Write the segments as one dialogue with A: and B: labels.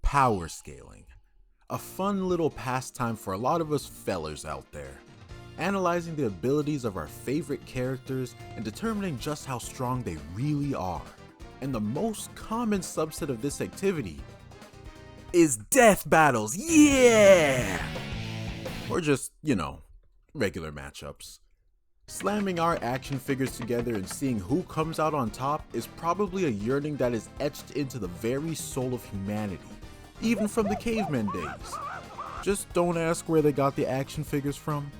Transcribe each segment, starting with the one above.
A: power scaling. A fun little pastime for a lot of us fellers out there. Analyzing the abilities of our favorite characters and determining just how strong they really are. And the most common subset of this activity is death battles, yeah! Or just, regular matchups. Slamming our action figures together and seeing who comes out on top is probably a yearning that is etched into the very soul of humanity, even from the caveman days. Just don't ask where they got the action figures from.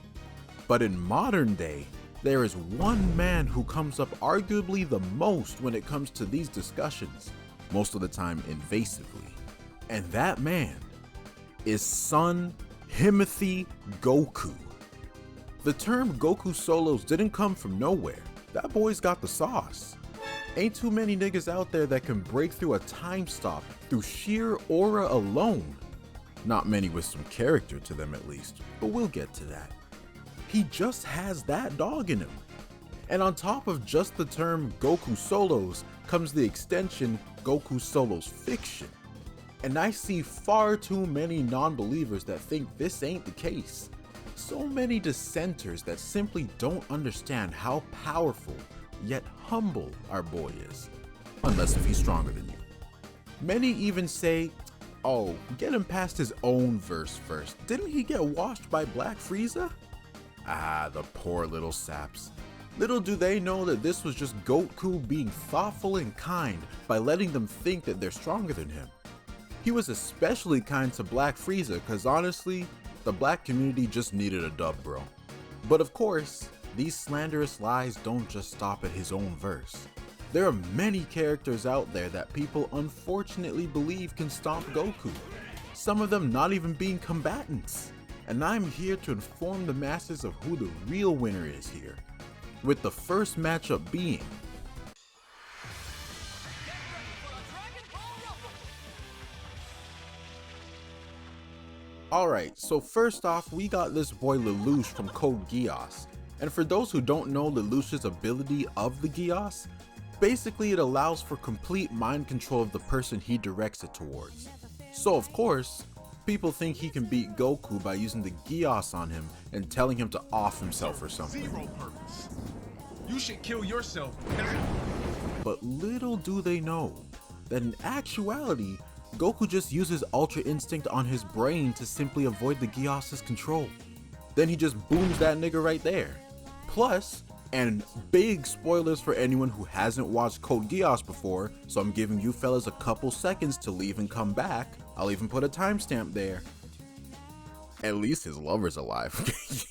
A: But in modern day, there is one man who comes up arguably the most when it comes to these discussions, most of the time invasively. And that man is Son Himothy Goku. The term Goku solos didn't come from nowhere. That boy's got the sauce. Ain't too many niggas out there that can break through a time stop through sheer aura alone. Not many with some character to them at least, but we'll get to that. He just has that dog in him. And on top of just the term Goku solos comes the extension Goku solos fiction. And I see far too many non-believers that think this ain't the case. So many dissenters that simply don't understand how powerful yet humble our boy is. Unless if he's stronger than you. Many even say, oh, get him past his own verse first. Didn't he get washed by Black Frieza? Ah, the poor little saps. Little do they know that this was just Goku being thoughtful and kind by letting them think that they're stronger than him. He was especially kind to Black Frieza cause honestly, the black community just needed a dub, bro. But of course, these slanderous lies don't just stop at his own verse. There are many characters out there that people unfortunately believe can stomp Goku. Some of them not even being combatants. And I'm here to inform the masses of who the real winner is here, with the first matchup being Alright, so first off, we got this boy Lelouch from Code Geass. And for those who don't know Lelouch's ability of the Geass, basically it allows for complete mind control of the person he directs it towards. So of course, people think he can beat Goku by using the Geass on him and telling him to off himself or something.
B: Zero purpose. You should kill yourself.
A: But little do they know that in actuality, Goku just uses Ultra Instinct on his brain to simply avoid the Geass's control. Then he just booms that nigga right there. Plus, and big spoilers for anyone who hasn't watched Code Geass before, so I'm giving you fellas a couple seconds to leave and come back. I'll even put a timestamp there. At least his lover's alive.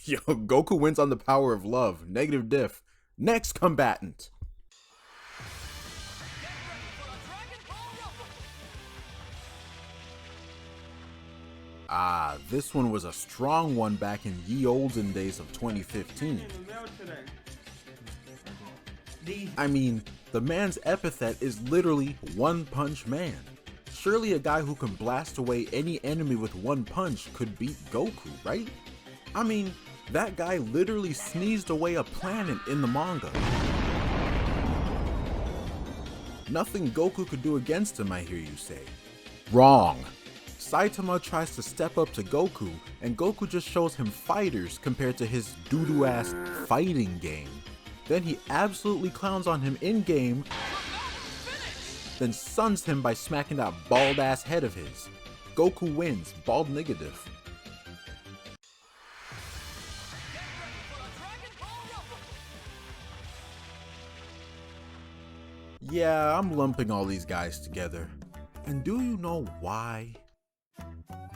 A: Yo, Goku wins on the power of love. Negative diff. Next combatant. Ah, this one was a strong one back in ye olden days of 2015. I mean, the man's epithet is literally One Punch Man. Surely a guy who can blast away any enemy with one punch could beat Goku, right? I mean, that guy literally sneezed away a planet in the manga. Nothing Goku could do against him, I hear you say. Wrong. Saitama tries to step up to Goku, and Goku just shows him fighters compared to his doo-doo ass fighting game. Then he absolutely clowns on him in-game, then suns him by smacking that bald ass head of his. Goku wins, bald negative. Yeah, I'm lumping all these guys together. And do you know why?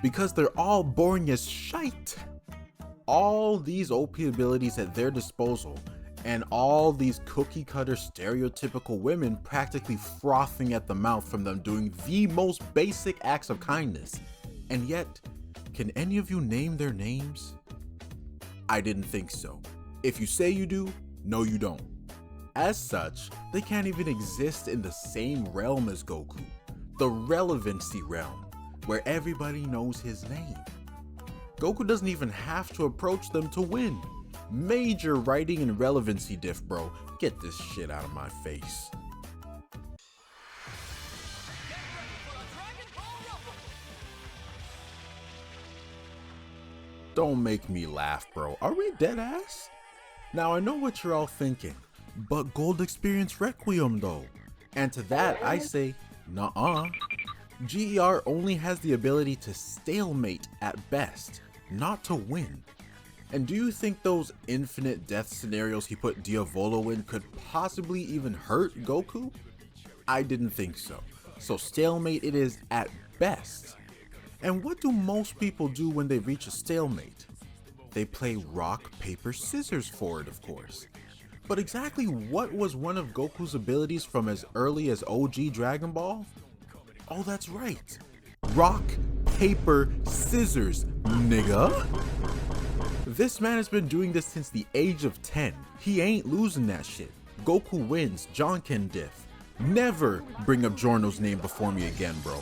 A: Because they're all boring as shite. All these OP abilities at their disposal, and all these cookie cutter stereotypical women practically frothing at the mouth from them doing the most basic acts of kindness. And yet, can any of you name their names? I didn't think so. If you say you do, no you don't. As such, they can't even exist in the same realm as Goku, the relevancy realm, where everybody knows his name. Goku doesn't even have to approach them to win. Major writing and relevancy diff, bro. Get this shit out of my face. Don't make me laugh, bro. Are we dead ass? Now I know what you're all thinking, but Gold Experience Requiem though. And to that I say, nuh-uh. GER only has the ability to stalemate at best, not to win. And do you think those infinite death scenarios he put Diavolo in could possibly even hurt Goku? I didn't think so. So stalemate it is at best. And what do most people do when they reach a stalemate? They play rock, paper, scissors for it, of course. But exactly what was one of Goku's abilities from as early as OG Dragon Ball? Oh, that's right. Rock, paper, scissors, nigga. This man has been doing this since the age of 10. He ain't losing that shit. Goku wins, John can diff. Never bring up Giorno's name before me again, bro.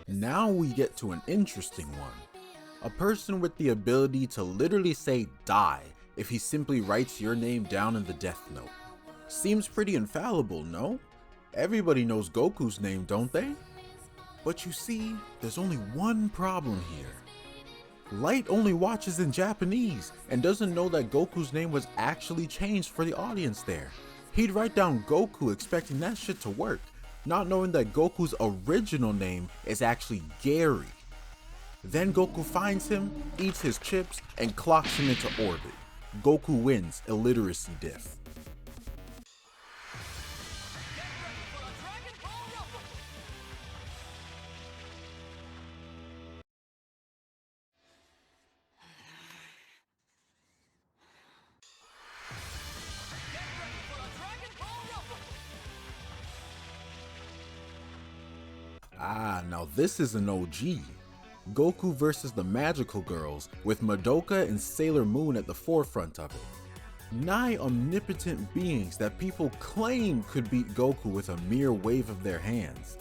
A: Now we get to an interesting one. A person with the ability to literally say die if he simply writes your name down in the death note. Seems pretty infallible, no? Everybody knows Goku's name, don't they? But you see, there's only one problem here. Light only watches in Japanese and doesn't know that Goku's name was actually changed for the audience there. He'd write down Goku expecting that shit to work, not knowing that Goku's original name is actually Gary. Then Goku finds him, eats his chips, and clocks him into orbit. Goku wins, illiteracy diff. Now this is an OG. Goku versus the Magical Girls, with Madoka and Sailor Moon at the forefront of it. Nigh omnipotent beings that people claim could beat Goku with a mere wave of their hands.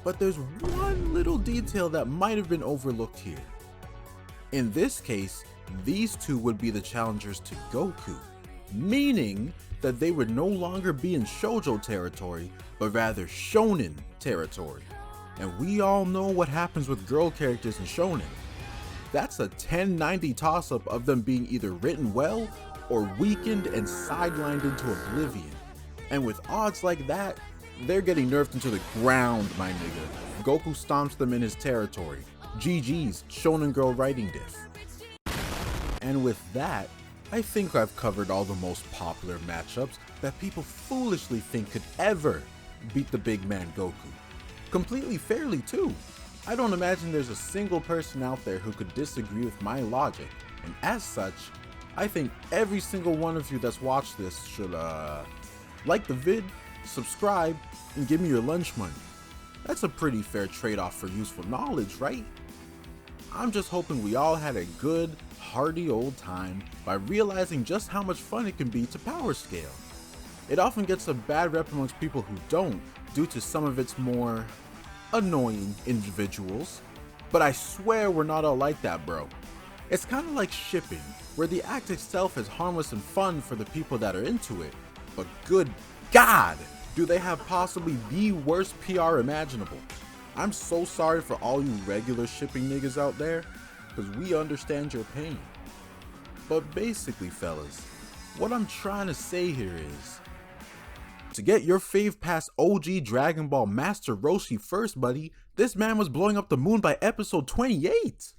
A: But there's one little detail that might have been overlooked here. In this case, these two would be the challengers to Goku, meaning that they would no longer be in shoujo territory, but rather shonen territory. And we all know what happens with girl characters in shonen. That's a 1090 toss-up of them being either written well or weakened and sidelined into oblivion. And with odds like that, they're getting nerfed into the ground, my nigga. Goku stomps them in his territory. GG's, shonen girl writing diff. And with that, I think I've covered all the most popular matchups that people foolishly think could ever beat the big man Goku. Completely fairly too. I don't imagine there's a single person out there who could disagree with my logic, and as such, I think every single one of you that's watched this should like the vid, subscribe, and give me your lunch money. That's a pretty fair trade-off for useful knowledge, right? I'm just hoping we all had a good, hearty old time by realizing just how much fun it can be to power scale. It often gets a bad rep amongst people who don't, due to some of its more annoying individuals, but I swear we're not all like that, bro. It's kind of like shipping, where the act itself is harmless and fun for the people that are into it, but good God, do they have possibly the worst PR imaginable. I'm so sorry for all you regular shipping niggas out there, because we understand your pain. But basically, fellas, what I'm trying to say here is, to get your fave past OG Dragon Ball Master Roshi first, buddy, this man was blowing up the moon by episode 28.